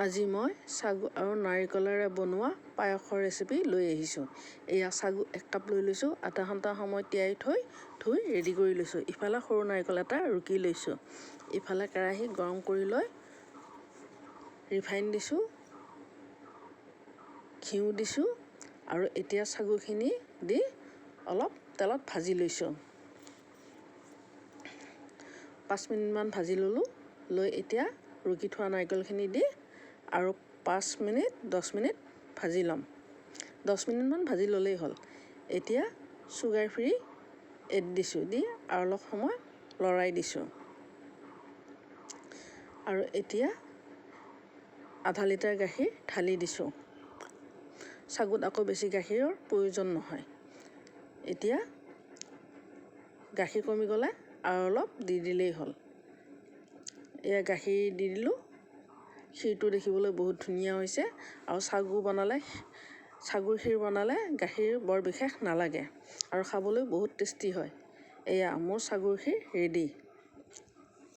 আজি মই সাগু আৰু নাৰিকলেৰে বনোৱা পায়সৰ ৰেচিপি লৈ আহিছোঁ। এয়া সাগু 1 কাপ লৈ লৈছোঁ। আধা ঘণ্টা সময় তিয়াই ধুই ৰেডি কৰি লৈছোঁ। ইফালে সৰু নাৰিকল এটা ৰুকি লৈছোঁ। ইফালে কেৰাহী গৰম কৰি লৈ ৰিফাইন দিছোঁ, ঘিউ দিছোঁ আৰু এতিয়া সাগুখিনি দি অলপ তেলত ভাজি লৈছোঁ। 5 মিনিটমান ভাজি ল'লোঁ। লৈ এতিয়া ৰুকি থোৱা নাৰিকলখিনি দি আৰু 5 মিনিট 10 মিনিট ভাজি ল'ম। 10 মিনিটমান ভাজি ল'লেই হ'ল। এতিয়া চুগাৰ ফ্ৰী এড দিছোঁ, দি আৰু অলপ সময় লৰাই দিছোঁ। আৰু এতিয়া আধা লিটাৰ গাখীৰ ঢালি দিছোঁ। সাগুত আকৌ বেছি গাখীৰৰ প্ৰয়োজন নহয়। এতিয়া গাখীৰ কমি গ'লে আৰু অলপ দি দিলেই হ'ল। এয়া গাখীৰ দি দিলোঁ। ক্ষীৰটো দেখিবলৈ বহুত ধুনীয়া হৈছে আৰু সাগুৰ ক্ষীৰ বনালে গাখীৰ বৰ বিশেষ নালাগে আৰু খাবলৈ বহুত টেষ্টি হয়। এয়া মোৰ সাগুৰ ক্ষীৰ ৰেডি।